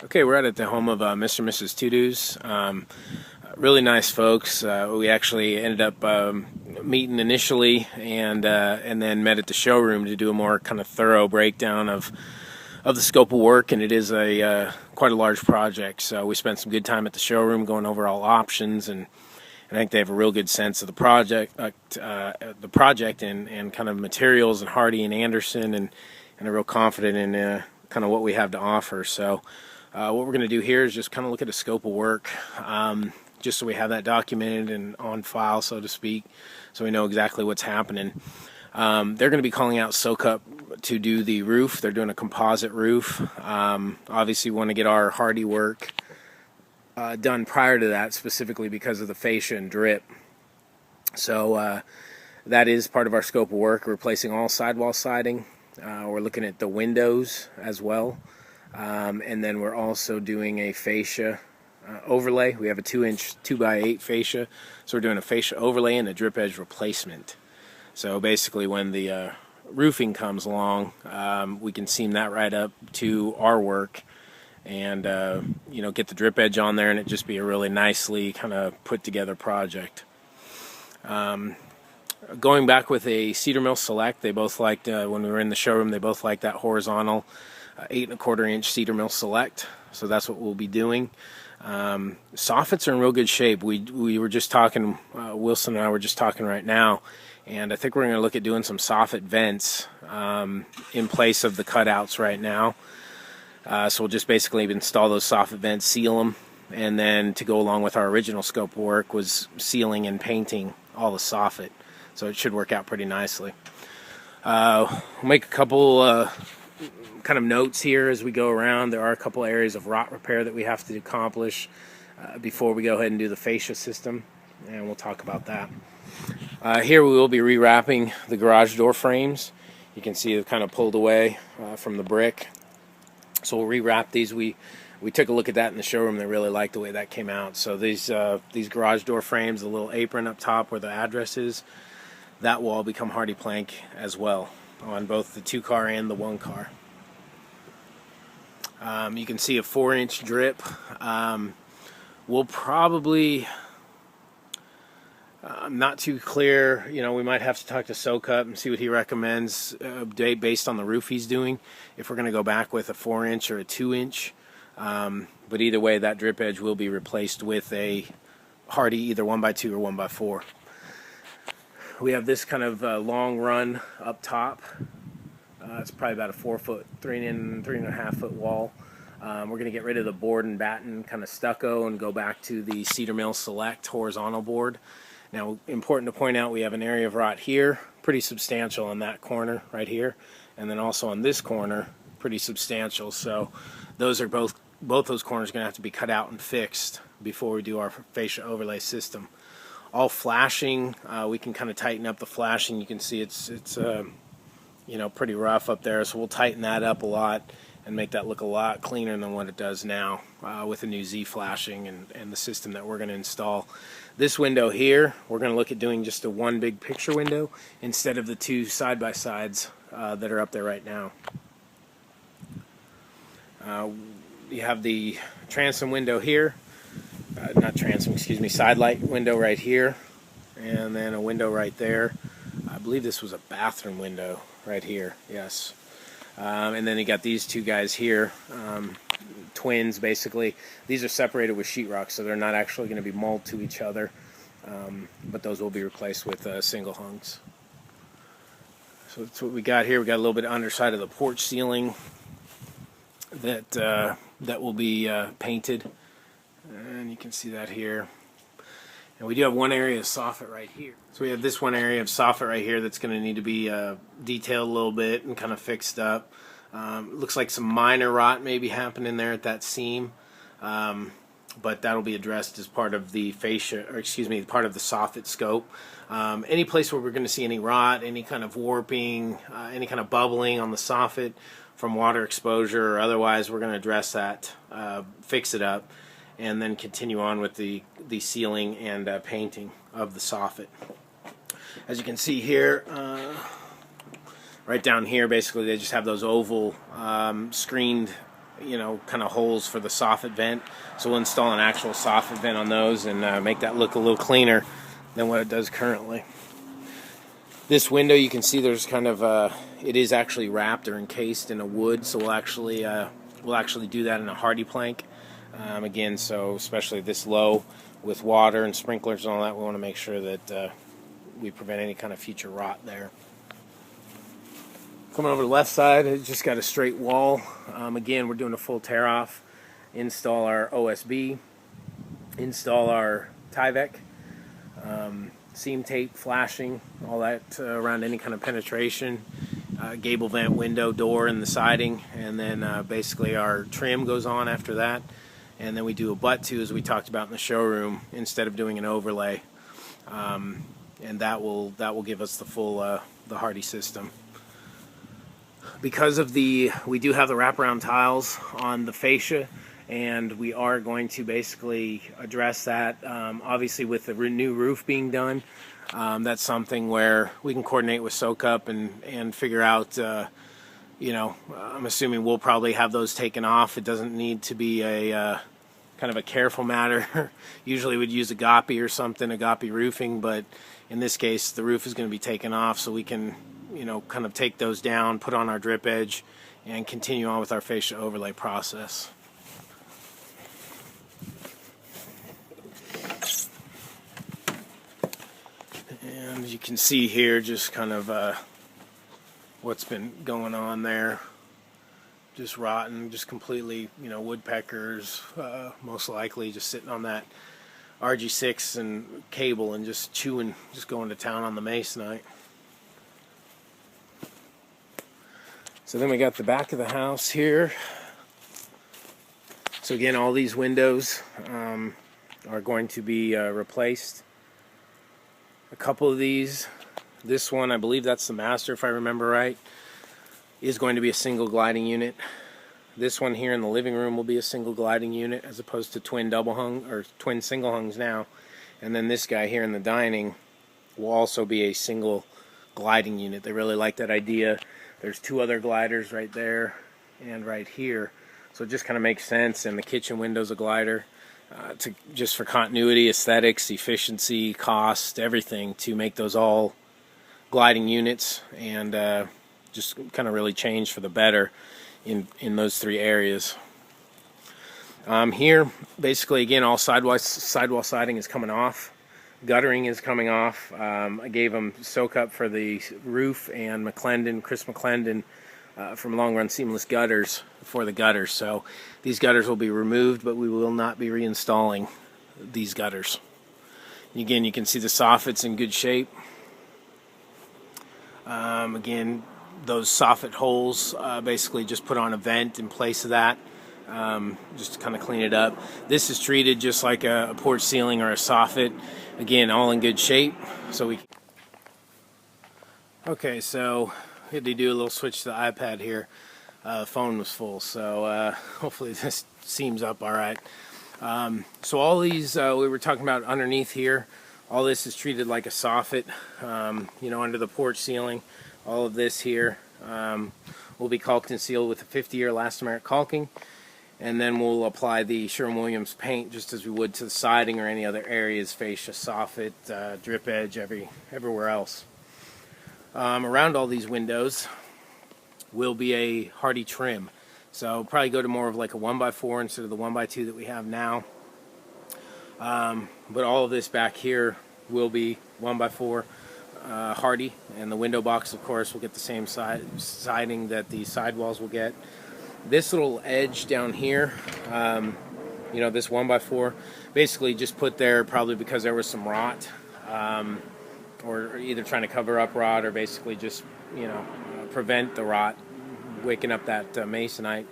Okay, we're out at the home of Mr. and Mrs. Toudouze. Really nice folks. We actually ended up meeting initially and then met at the showroom to do a more kind of thorough breakdown of the scope of work, and it is a quite a large project. So we spent some good time at the showroom going over all options, and I think they have a real good sense of the project and kind of materials and Hardie and Andersen, and are real confident in kind of what we have to offer. So what we're going to do here is just kind of look at a scope of work, just so we have that documented and on file, so to speak, so we know exactly what's happening. They're going to be calling out Soak-Up to do the roof. They're doing a composite roof. Obviously we want to get our Hardie work done prior to that, specifically because of the fascia and drip. So that is part of our scope of work, replacing all sidewall siding. We're looking at the windows as well. And then we're also doing a fascia overlay. We have a 2-inch 2x8 fascia, so we're doing a fascia overlay and a drip edge replacement. So basically when the roofing comes along, we can seam that right up to our work and you know, get the drip edge on there, and it just be a really nicely kind of put together project. Going back with a Cedar Mill Select, they both liked, when we were in the showroom, they both liked that horizontal 8 1/4 inch Cedar Mill Select, so that's what we'll be doing. Soffits are in real good shape. We were just talking, Wilson and I were just talking right now, and I think we're going to look at doing some soffit vents in place of the cutouts right now. So we'll just basically install those soffit vents, seal them, and then to go along with our original scope of work was sealing and painting all the soffit. So it should work out pretty nicely. We'll make a couple kind of notes here as we go around. There are a couple areas of rot repair that we have to accomplish before we go ahead and do the fascia system, and we'll talk about that. Here we will be rewrapping the garage door frames. You can see they've kind of pulled away from the brick. So we'll rewrap these. We took a look at that in the showroom. They really liked the way that came out. So these garage door frames, the little apron up top where the address is, that will all become Hardie plank as well on both the 2-car and the 1-car. You can see a 4-inch drip. We'll probably, not too clear, you know, we might have to talk to Soak-Up and see what he recommends based on the roof he's doing, if we're going to go back with a 4-inch or a 2-inch. But either way, that drip edge will be replaced with a Hardie either 1x2 or 1x4. We have this kind of long run up top. It's probably about a 4-foot, 3.5 foot wall. We're going to get rid of the board and batten kind of stucco and go back to the Cedar Mill Select horizontal board. Now, important to point out, we have an area of rot here, pretty substantial on that corner right here, and then also on this corner, pretty substantial. So those are both those corners are going to have to be cut out and fixed before we do our fascia overlay system. All flashing, we can kind of tighten up the flashing. You can see it's you know, pretty rough up there, so we'll tighten that up a lot and make that look a lot cleaner than what it does now with the new Z flashing and the system that we're going to install. This window here, we're going to look at doing just a one big picture window instead of the 2 side-by-sides that are up there right now. You have the transom window here, not transom, excuse me, side light window right here, and then a window right there. I believe this was a bathroom window right here, yes. And then you got these 2 guys here, twins basically. These are separated with sheetrock, so they're not actually going to be molded to each other, but those will be replaced with single hungs. So that's what we got here. We got a little bit of underside of the porch ceiling that will be painted, and you can see that here. And we do have one area of soffit right here. So we have this one area of soffit right here that's going to need to be detailed a little bit and kind of fixed up. Looks like some minor rot may be happening there at that seam, but that'll be addressed as part of the fascia, or excuse me, part of the soffit scope. Any place where we're going to see any rot, any kind of warping, any kind of bubbling on the soffit from water exposure or otherwise, we're going to address that, fix it up, and then continue on with the sealing and painting of the soffit. As you can see here, right down here, basically they just have those oval screened kind of holes for the soffit vent. So we'll install an actual soffit vent on those and make that look a little cleaner than what it does currently. This window, you can see there's kind of it is actually wrapped or encased in a wood, so we'll actually do that in a Hardie plank. Again, so especially this low with water and sprinklers and all that, we want to make sure that we prevent any kind of future rot there. Coming over the left side, it's just got a straight wall. Again, we're doing a full tear off. Install our OSB, install our Tyvek, seam tape, flashing, all that around any kind of penetration, gable vent, window, door, and the siding, and then basically our trim goes on after that, and then we do a butt to, as we talked about in the showroom, instead of doing an overlay, and that will give us the full the Hardie system. Because of we do have the wraparound tiles on the fascia, and we are going to basically address that. Obviously, with the new roof being done, that's something where we can coordinate with SoCup and figure out. I'm assuming we'll probably have those taken off. It doesn't need to be a kind of a careful matter. Usually, we'd use agape or something, agape roofing, but in this case, the roof is going to be taken off, so we can kind of take those down, put on our drip edge, and continue on with our fascia overlay process. And you can see here just kind of what's been going on there. Just rotten, just completely, woodpeckers, most likely just sitting on that RG6 and cable and just chewing, just going to town on the masonite. So then we got the back of the house here. So again, all these windows are going to be replaced. A couple of these, this one, I believe that's the master if I remember right, is going to be a single gliding unit. This one here in the living room will be a single gliding unit as opposed to twin double hung or twin single hungs now. And then this guy here in the dining will also be a single gliding unit. They really like that idea. There's two other gliders right there and right here, so it just kind of makes sense. And the kitchen window's a glider, just for continuity, aesthetics, efficiency, cost, everything, to make those all gliding units, and just kind of really change for the better in those three areas. Here, basically, again, all sidewall siding is coming off. Guttering is coming off. I gave them SoCup for the roof and Chris McClendon from Long Run Seamless Gutters for the gutters. So these gutters will be removed, but we will not be reinstalling these gutters. And again, you can see the soffit's in good shape. Again, those soffit holes, basically just put on a vent in place of that. Just to kind of clean it up. This is treated just like a porch ceiling or a soffit. Again, all in good shape. Okay, so had to do a little switch to the iPad here. The phone was full, so hopefully this seams up all right. So all these we were talking about underneath here, all this is treated like a soffit, under the porch ceiling. All of this here will be caulked and sealed with a 50-year elastomeric caulking. And then we'll apply the Sherwin-Williams paint just as we would to the siding or any other areas, fascia, soffit, drip edge, everywhere else. Around all these windows will be a Hardie trim. So probably go to more of like a 1x4 instead of the 1x2 that we have now. But all of this back here will be 1x4 Hardie, and the window box, of course, will get the same siding that the sidewalls will get. This little edge down here, this 1x4, basically just put there probably because there was some rot, or either trying to cover up rot or basically just, prevent the rot waking up that masonite.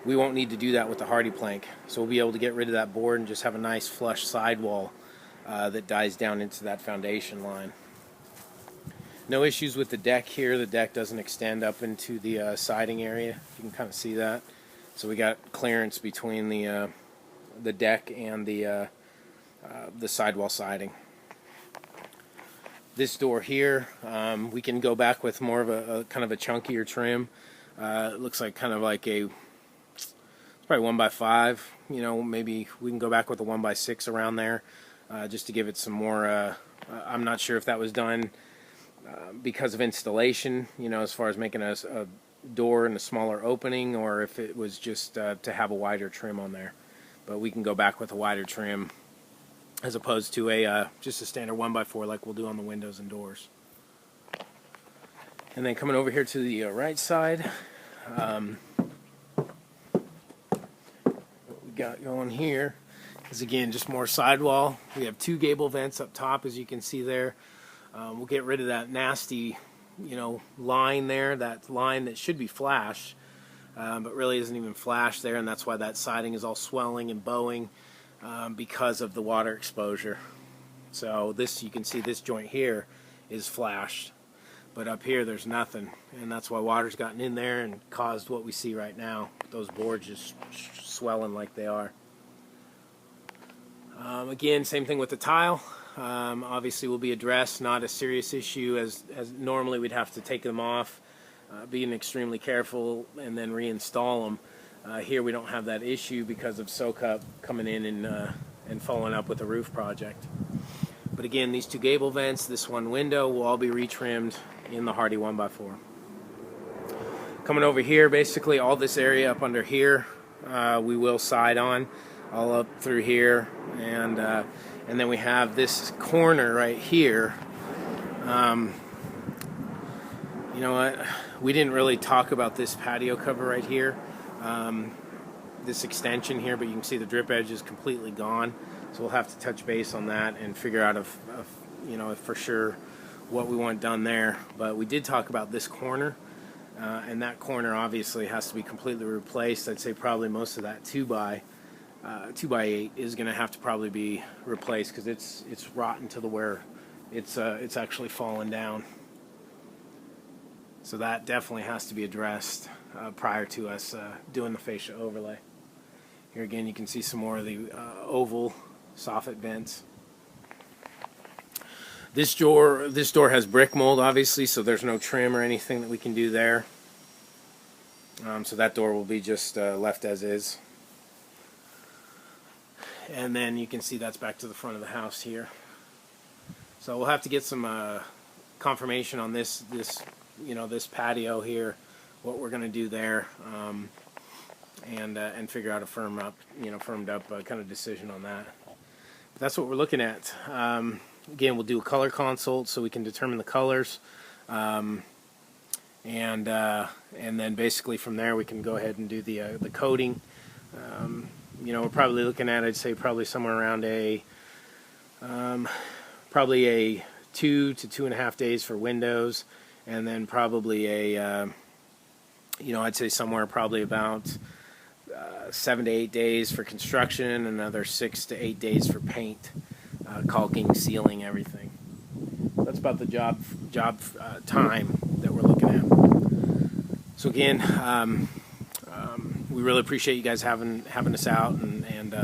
We won't need to do that with the Hardie plank, so we'll be able to get rid of that board and just have a nice flush sidewall that dies down into that foundation line. No issues with the deck here. The deck doesn't extend up into the siding area. You can kind of see that. So we got clearance between the deck and the sidewall siding. This door here, we can go back with more of a kind of a chunkier trim. It looks like kind of like a probably 1x5. You know, maybe we can go back with a 1x6 around there, just to give it some more. I'm not sure if that was done because of installation, you know, as far as making a door and a smaller opening, or if it was just to have a wider trim on there. But we can go back with a wider trim as opposed to a just a standard 1x4 like we'll do on the windows and doors. And then coming over here to the right side, what we got going here is, again, just more sidewall. We have 2 gable vents up top, as you can see there. We'll get rid of that nasty, you know, line there, that line that should be flash, but really isn't even flash there, and that's why that siding is all swelling and bowing, because of the water exposure. So this, you can see this joint here is flashed, but up here there's nothing, and that's why water's gotten in there and caused what we see right now, those boards just swelling like they are. Again, same thing with the tile. Obviously will be addressed, not a serious issue, as normally we'd have to take them off, being extremely careful, and then reinstall them. Here we don't have that issue because of soak-up coming in and following up with a roof project. But again, these 2 gable vents, this 1 window will all be retrimmed in the Hardie 1x4. Coming over here, basically all this area up under here, we will side on, all up through here, and then we have this corner right here. You know what? We didn't really talk about this patio cover right here, this extension here, but you can see the drip edge is completely gone. So we'll have to touch base on that and figure out if you know, if for sure what we want done there. But we did talk about this corner, and that corner obviously has to be completely replaced. I'd say probably most of that 2x8 is going to have to probably be replaced, because it's rotten to the where it's actually fallen down. So that definitely has to be addressed prior to us doing the fascia overlay. Here again, you can see some more of the oval soffit vents. This door has brick mold, obviously, so there's no trim or anything that we can do there. So that door will be just left as is. And then you can see that's back to the front of the house here. So we'll have to get some confirmation on this you know, this patio here, what we're going to do there, and figure out a firmed up kind of decision on that. But that's what we're looking at. Again, we'll do a color consult so we can determine the colors, and then basically from there we can go ahead and do the coating. You know, we're probably looking at, I'd say, probably somewhere around probably a 2 to 2.5 days for windows, and then probably a you know, I'd say somewhere probably about 7 to 8 days for construction, and another 6 to 8 days for paint, caulking, sealing, everything. That's about the job time that we're looking at. So again, we really appreciate you guys having us out and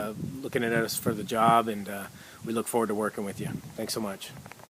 looking at us for the job, and we look forward to working with you. Thanks so much.